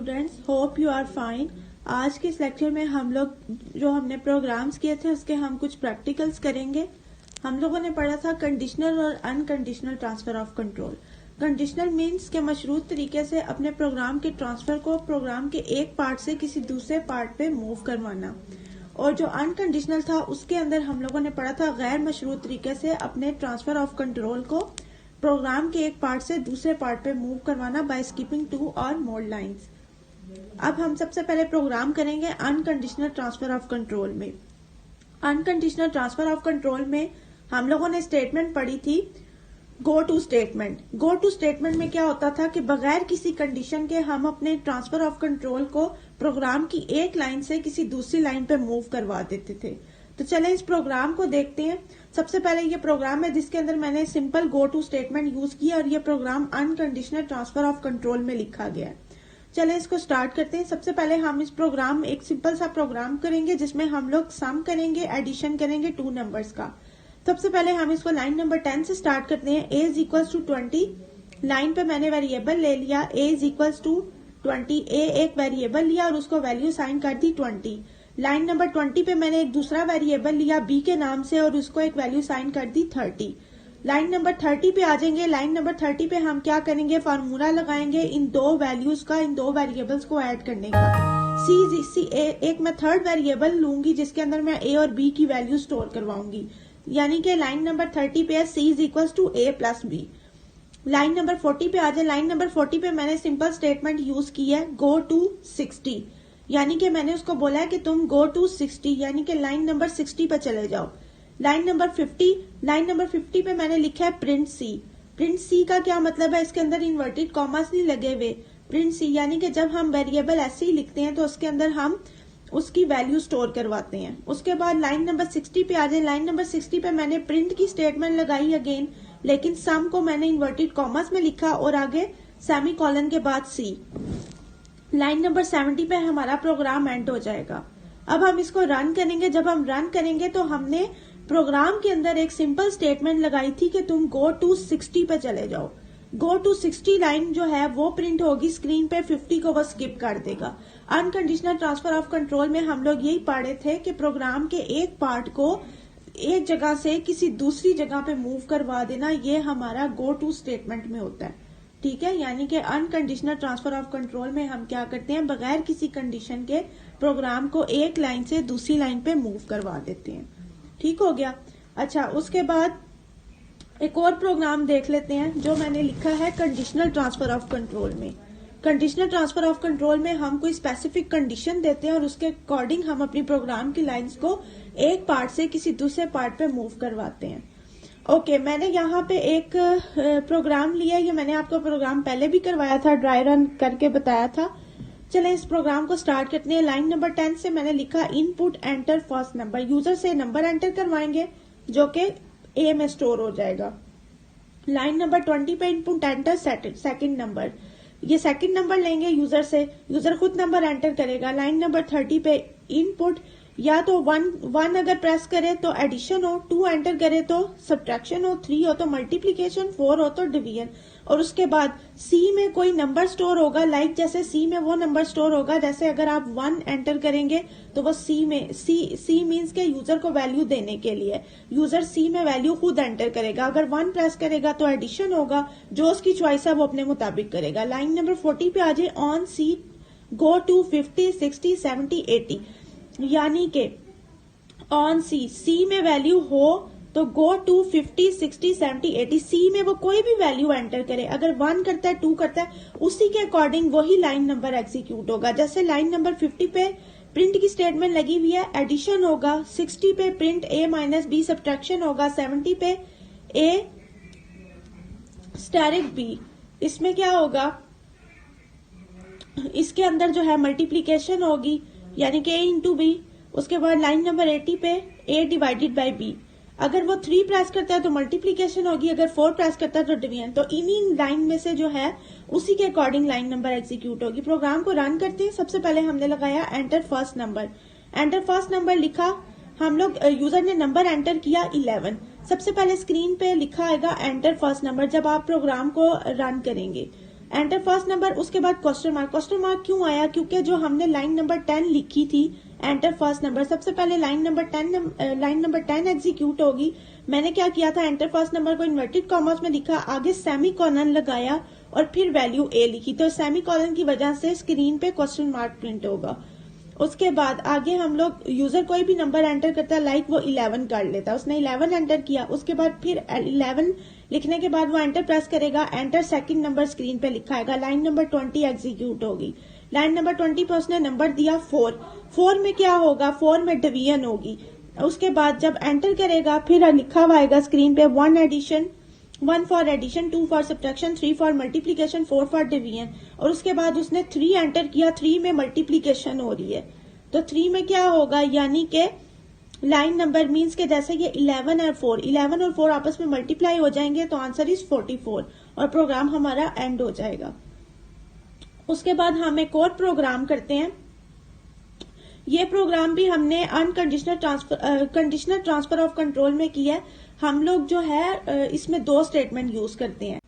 Students, hope you are fine. आज के इस लेक्चर में हम लोग जो हमने प्रोग्राम्स किए थे उसके हम कुछ प्रैक्टिकल्स करेंगे। हम लोगों ने पढ़ा था कंडीशनल और unconditional transfer of control. Conditional means के मशरूत तरीके से अपने प्रोग्राम के ट्रांसफर को प्रोग्राम के एक पार्ट से किसी दूसरे पार्ट पे मूव करवाना, और जो अनकंडीशनल था उसके अंदर हम लोगों ने पढ़ा था गैर मशरूत तरीके से अपने ट्रांसफर ऑफ कंट्रोल को प्रोग्राम के एक पार्ट से दूसरे पार्ट पे मूव करवाना बाय स्किपिंग टू और मोर लाइंस। अब हम सबसे पहले प्रोग्राम करेंगे अनकंडीशनल ट्रांसफर ऑफ कंट्रोल में। अनकंडीशनल ट्रांसफर ऑफ कंट्रोल में हम लोगों ने स्टेटमेंट पढ़ी थी go to statement. Go to statement में क्या होता था कि बगैर किसी कंडीशन के हम अपने ट्रांसफर ऑफ कंट्रोल को प्रोग्राम की एक लाइन से किसी दूसरी लाइन पे मूव करवा देते थे। तो चलें इस प्रोग्राम को देखते हैं। सबसे पहले ये प्रोग्राम है जिसके अंदर मैंने simple go to statement use किया और ये program unconditional transfer of control में लिखा गया है। चलें इसको स्टार्ट करते हैं। सबसे पहले हम इस प्रोग्राम में एक सिंपल सा प्रोग्राम करेंगे जिसमें हम लोग सम करेंगे, एडिशन करेंगे टू नंबर्स का। सबसे पहले हम इसको लाइन नंबर 10 से स्टार्ट करते हैं। a is equal to 20। Line पे मैंने वेरिएबल ले लिया a is equal to 20। a एक वेरिएबल लिया और उसको वैल्यू साइन कर दी 20। लाइन नंबर 20 पे मैंने एक दूसरा वेरिएबल लिया b के नाम से और उसको एक वैल्यू साइन कर दी 30। लाइन नंबर 30 पे आ जाएंगे। लाइन नंबर 30 पे हम क्या करेंगे, फार्मूला लगाएंगे इन दो वैल्यूज का, इन दो वेरिएबल्स को ऐड करने का। एक मैं थर्ड वेरिएबल लूंगी जिसके अंदर मैं a और b की वैल्यू स्टोर करवाऊंगी, यानी कि लाइन नंबर 30 पे c is equal to a plus b। Line number 40 पे आ जाए। लाइन नंबर 40 पे मैंने सिंपल स्टेटमेंट यूज की है गो टू 60, यानी कि मैंने उसको बोला है कि तुम गो टू 60, यानी कि लाइन नंबर 60 पे चले जाओ। लाइन नंबर 50 पे मैंने लिखा है प्रिंट सी। प्रिंट सी का क्या मतलब है, इसके अंदर इन्वर्टेड कॉमास नहीं लगे हुए। प्रिंट सी यानी कि जब हम वेरिएबल ऐसे ही लिखते हैं तो उसके अंदर हम उसकी वैल्यू स्टोर करवाते हैं। उसके बाद लाइन नंबर 60 पे आ जाए। लाइन नंबर 60 पे मैंने प्रिंट की स्टेटमेंट लगाई अगेन, लेकिन सम को मैंने इन्वर्टेड कॉमास में लिखा और आगे सेमी कॉलन के बाद सी। लाइन नंबर 70 पे हमारा प्रोग्राम एंड हो जाएगा। अब हम इसको रन करेंगे। जब हम रन करेंगे तो हमने प्रोग्राम के अंदर एक सिंपल स्टेटमेंट लगाई थी कि तुम गो टू 60 पे चले जाओ। गो टू 60 लाइन जो है वो प्रिंट होगी स्क्रीन पे, 50 को वो स्किप कर देगा। अनकंडीशनल ट्रांसफर ऑफ कंट्रोल में हम लोग यही पढ़े थे कि प्रोग्राम के एक पार्ट को एक जगह से किसी दूसरी जगह पे मूव करवा देना, ये हमारा गो टू स्टेटमेंट में होता है। ठीक है, यानी कि अनकंडीशनल ट्रांसफर ऑफ कंट्रोल में हम क्या करते हैं, बगैर किसी कंडीशन के प्रोग्राम को एक लाइन से दूसरी लाइन पे मूव करवा देते हैं। ठीक हो गया। अच्छा, उसके बाद एक और प्रोग्राम देख लेते हैं जो मैंने लिखा है कंडीशनल ट्रांसफर ऑफ कंट्रोल में। कंडीशनल ट्रांसफर ऑफ कंट्रोल में हम कोई स्पेसिफिक कंडीशन देते हैं और उसके अकॉर्डिंग हम अपनी प्रोग्राम की लाइंस को एक पार्ट से किसी दूसरे पार्ट पे मूव करवाते हैं। ओके, मैंने यहाँ पे एक प्रोग्राम लिया। ये मैंने आपको प्रोग्राम पहले भी करवाया था, ड्राई रन करके बताया था। चलें इस प्रोग्राम को स्टार्ट करते हैं। लाइन नंबर 10 से मैंने लिखा input enter first number. User से नंबर एंटर करवाएंगे जो कि ए में स्टोर हो जाएगा। लाइन नंबर 20 पे इनपुट एंटर सेकंड नंबर। ये सेकंड नंबर लेंगे यूजर से, यूजर खुद नंबर एंटर करेगा। लाइन नंबर 30 पे इनपुट या तो वन अगर प्रेस करे तो एडिशन हो, 2 एंटर करे तो सब्ट्रैक्शन हो, 3 हो तो मल्टीप्लीकेशन, 4 हो तो डिवीजन। और उसके बाद सी में कोई नंबर स्टोर होगा, लाइक जैसे सी में वो नंबर स्टोर होगा जैसे अगर आप 1 एंटर करेंगे तो वो सी में सी मीन्स के यूजर को वैल्यू देने के लिए यूजर सी में वैल्यू खुद एंटर करेगा। अगर 1 प्रेस करेगा तो एडिशन होगा, जो उसकी चॉइस है वो अपने मुताबिक करेगा। लाइन नंबर 40 पे आ जाए ऑन सी गो टू 50, 60, 70, 80, यानी के ऑन सी में वैल्यू हो तो गो टू 50, 60, 70, 80। सी में वो कोई भी वैल्यू एंटर करे, अगर 1 करता है, 2 करता है, उसी के अकॉर्डिंग वही लाइन नंबर एग्जीक्यूट होगा। जैसे लाइन नंबर 50 पे प्रिंट की स्टेटमेंट लगी हुई है, एडिशन होगा। 60 पे print a minus b subtraction होगा। 70 पे a स्टैरिक b। इसमें क्या होगा, इसके अंदर जो है मल्टीप्लीकेशन होगी, यानी कि a इंटू बी। उसके बाद लाइन नंबर 80 पे a डिवाइडेड बाई b। अगर वो 3 प्रेस करता है तो मल्टीप्लीकेशन होगी, अगर 4 प्रेस करता है तो डिवीजन। तो इन्हीं लाइन में से जो है उसी के अकॉर्डिंग लाइन नंबर एग्जीक्यूट होगी। प्रोग्राम को रन करते हैं। सबसे पहले हमने लगाया enter first number. Enter first number लिखा, हम लोग यूजर ने नंबर एंटर किया 11। सबसे पहले स्क्रीन पे लिखा आएगा एंटर फर्स्ट नंबर जब आप प्रोग्राम को रन करेंगे। एंटर फर्स्ट नंबर, उसके बाद क्वेश्चन मार्क। क्वेश्चन मार्क क्यों आया? क्योंकि जो हमने लाइन नंबर 10 लिखी थी, एंटर फर्स्ट नंबर, सबसे पहले लाइन नंबर 10 एग्जीक्यूट होगी। मैंने क्या किया था, एंटर फर्स्ट नंबर को इन्वर्टेड कॉमर्स में लिखा, आगे सेमी कॉलन लगाया और फिर वैल्यू ए लिखी। तो सेमी कॉलन की वजह से स्क्रीन पे क्वेश्चन मार्क प्रिंट होगा। उसके बाद आगे हम लोग, यूजर कोई भी नंबर एंटर करता है, लाइक वो 11 कर लेता है, उसने 11 एंटर किया, उसके बाद फिर 11 लिखने के बाद वो एंटर प्रेस करेगा, एंटर सेकंड नंबर स्क्रीन पे लिखाएगा, लाइन नंबर 20 एग्जीक्यूट होगी। लाइन नंबर 20 पे उसने नंबर दिया 4 में क्या होगा, 4 में डिवीजन होगी। उसके बाद जब एंटर करेगा फिर लिखा हुआ आएगा स्क्रीन पे 1 addition, 1 for addition, 2 for subtraction, 3 for multiplication, 4 for division. और उसके बाद उसने 3 एंटर किया, 3 में मल्टीप्लीकेशन हो रही है, तो 3 में क्या होगा, यानी कि लाइन नंबर मीन्स के जैसे ये 11 और 4 आपस में मल्टीप्लाई हो जाएंगे तो आंसर इज 44 और प्रोग्राम हमारा एंड हो जाएगा। उसके बाद हम एक और प्रोग्राम करते हैं। ये प्रोग्राम भी हमने कंडीशनल ट्रांसफर ऑफ कंट्रोल में किया है। हम लोग जो है इसमें 2 स्टेटमेंट यूज करते हैं।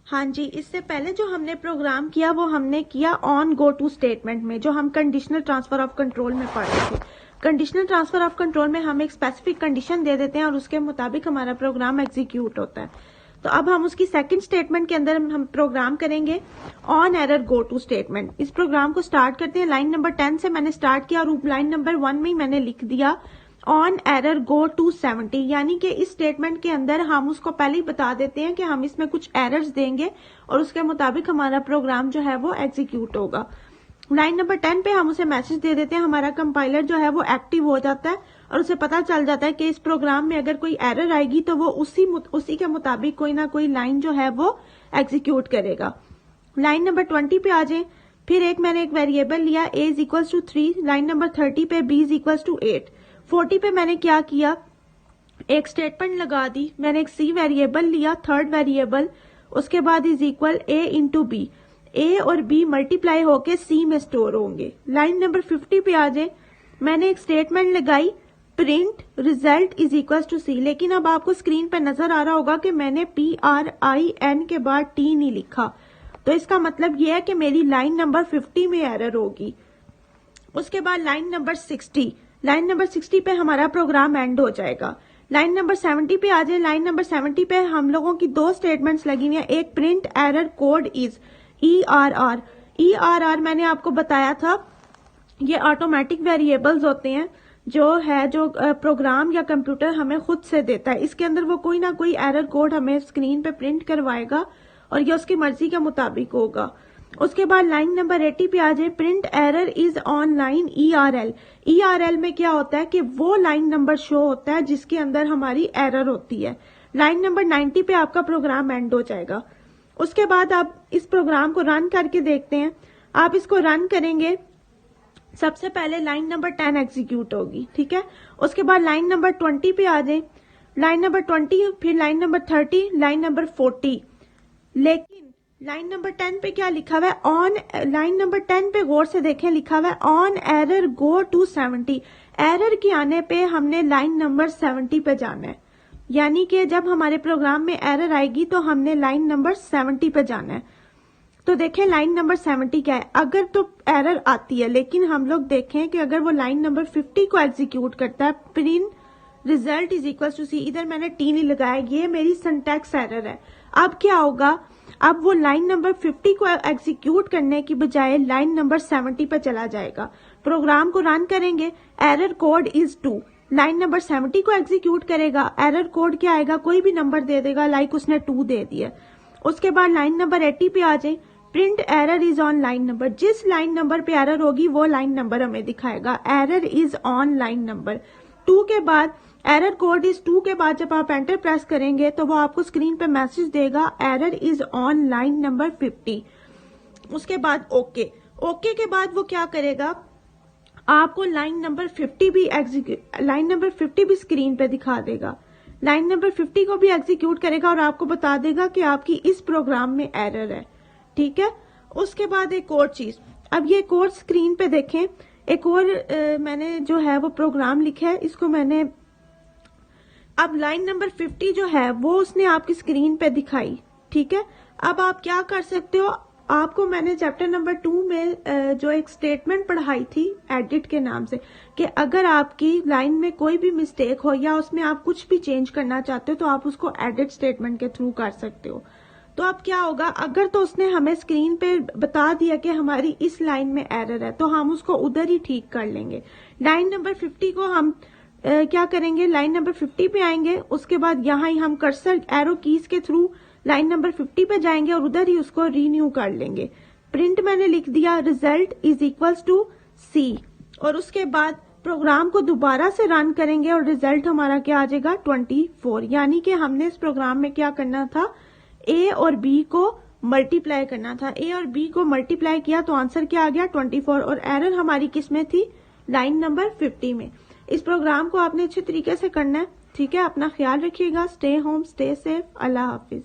हाँ जी, इससे पहले जो हमने प्रोग्राम किया वो हमने किया ऑन गो टू स्टेटमेंट में, जो हम कंडीशनल ट्रांसफर ऑफ कंट्रोल में पढ़ रहे थे। कंडीशनल ट्रांसफर ऑफ कंट्रोल में हम एक स्पेसिफिक कंडीशन दे देते हैं और उसके मुताबिक हमारा प्रोग्राम एग्जीक्यूट होता है। तो अब हम उसकी सेकंड स्टेटमेंट के अंदर हम प्रोग्राम करेंगे on error go to statement. इस प्रोग्राम को स्टार्ट करते हैं, लाइन नंबर 10 से मैंने स्टार्ट किया और लाइन नंबर 1 में ही मैंने लिख दिया ऑन एरर गो टू 70, यानी कि इस स्टेटमेंट के अंदर हम उसको पहले ही बता देते हैं कि हम इसमें कुछ एरर्स देंगे और उसके मुताबिक हमारा प्रोग्राम जो है वो एग्जीक्यूट होगा। लाइन नंबर 10 पे हम उसे मैसेज दे देते हैं, हमारा कंपाइलर जो है वो एक्टिव हो जाता है और उसे पता चल जाता है कि इस प्रोग्राम में अगर कोई एरर आएगी तो वो उसी के मुताबिक कोई ना कोई लाइन जो है वो एग्जीक्यूट करेगा। लाइन नंबर 20 पे आ जाए, फिर मैंने एक वेरिएबल लिया a is equal to 3, line number 30 पे b इज इक्वल टू 8, 40 पे मैंने क्या किया, एक स्टेटमेंट लगा दी, मैंने एक c वेरिएबल लिया, थर्ड वेरिएबल, उसके बाद is equal a into b, a और b मल्टीप्लाई होके c में स्टोर होंगे। लाइन नंबर 50 पे आ जाए, मैंने एक स्टेटमेंट लगाई print result is equal to c, लेकिन अब आपको स्क्रीन पे नजर आ रहा होगा कि मैंने PRIN के बाद t नहीं लिखा, तो इसका मतलब यह है कि मेरी लाइन नंबर 50 में एरर होगी। उसके बाद लाइन नंबर 60 पे हमारा प्रोग्राम एंड हो जाएगा। लाइन नंबर 70 पे आ जाए, लाइन नंबर 70 पे हम लोगों की 2 स्टेटमेंट्स लगी हुई हैं, एक print error code is ERR मैंने आपको बताया था, ये ऑटोमेटिक वेरिएबल्स होते हैं जो प्रोग्राम या कंप्यूटर हमें खुद से देता है। इसके अंदर वो कोई ना कोई एरर कोड हमें स्क्रीन पे प्रिंट करवाएगा और ये उसकी मर्जी के मुताबिक होगा। उसके बाद लाइन नंबर 80 पे आ जाए, print error is on line ERL में क्या होता है कि वो लाइन नंबर शो होता है जिसके अंदर हमारी एरर होती है। लाइन नंबर 90 पे आपका प्रोग्राम एंड हो जाएगा। उसके बाद आप इस प्रोग्राम को रन करके देखते हैं। आप इसको रन करेंगे, सबसे पहले लाइन नंबर 10 एग्जीक्यूट होगी, ठीक है। उसके बाद लाइन नंबर 20 पे आ जाए, लाइन नंबर 20, फिर लाइन नंबर 30, लाइन नंबर 40, लेकिन लाइन नंबर 10 पे क्या लिखा हुआ है, ऑन, लाइन नंबर 10 पे गौर से देखें, लिखा हुआ है on error go to 70। Error के आने पे हमने लाइन नंबर 70 पे जाना है, यानी कि जब हमारे प्रोग्राम में एरर आएगी तो हमने लाइन नंबर 70 पे जाना है। तो देखें लाइन नंबर 70 क्या है, अगर तो एरर आती है, लेकिन हम लोग देखें कि अगर वो लाइन नंबर 50 को एग्जीक्यूट करता है, print result is equal to c, इधर मैंने t नहीं लगाया, ये मेरी सिंटैक्स एरर है। अब क्या होगा, अब वो लाइन नंबर 50 को एग्जीक्यूट करने की बजाय लाइन नंबर 70 पे चला जाएगा। प्रोग्राम को रन करेंगे, error code is 2, line number 70 को एग्जीक्यूट करेगा, एरर कोड क्या आएगा, कोई भी नंबर दे देगा, लाइक उसने 2 दे दिया। उसके बाद लाइन नंबर 80 पे आ जाए, print error is on line number, जिस लाइन नंबर पे एरर होगी वो लाइन नंबर हमें दिखाएगा, error is on line number 2 के बाद एरर कोड इज 2 के बाद जब आप एंटर प्रेस करेंगे तो वो आपको स्क्रीन पे मैसेज देगा error is on line number 50। उसके बाद ओके के बाद वो क्या करेगा, आपको लाइन नंबर 50 भी स्क्रीन पे दिखा देगा, लाइन नंबर 50 को भी एग्जीक्यूट करेगा और आपको बता देगा कि आपकी इस प्रोग्राम में एरर है, ठीक है। उसके बाद एक और चीज, अब ये कोड स्क्रीन पे देखें, एक और मैंने जो है वो प्रोग्राम लिखा है, इसको मैंने, अब लाइन नंबर 50 जो है वो उसने आपकी स्क्रीन पे दिखाई, ठीक है। अब आप क्या कर सकते हो, आपको मैंने चैप्टर नंबर 2 में जो एक स्टेटमेंट पढ़ाई थी एडिट के नाम से, कि अगर आपकी लाइन में कोई भी मिस्टेक हो या उसमें आप कुछ भी चेंज करना चाहते हो तो आप उसको एडिट स्टेटमेंट के थ्रू कर सकते हो। तो अब क्या होगा, अगर तो उसने हमें स्क्रीन पे बता दिया कि हमारी इस लाइन में एरर है तो हम उसको उधर ही ठीक कर लेंगे। लाइन नंबर 50 को हम क्या करेंगे, लाइन नंबर 50 पे आएंगे, उसके बाद यहाँ ही हम कर्सर एरो कीज के थ्रू लाइन नंबर 50 पे जाएंगे और उधर ही उसको रीन्यू कर लेंगे। प्रिंट मैंने लिख दिया रिजल्ट इज इक्वल्स टू सी, और उसके बाद प्रोग्राम को दोबारा से रन करेंगे और रिजल्ट हमारा क्या आ जाएगा 24। यानी कि हमने इस प्रोग्राम में क्या करना था, ए और बी को मल्टीप्लाई करना था। ए और बी को मल्टीप्लाई किया तो आंसर क्या आ गया 24, और एरर हमारी किस में थी, लाइन नंबर 50 में। इस प्रोग्राम को आपने अच्छे तरीके से करना है, ठीक है। अपना ख्याल रखिएगा, स्टे होम, स्टे सेफ, अल्लाह हाफिज।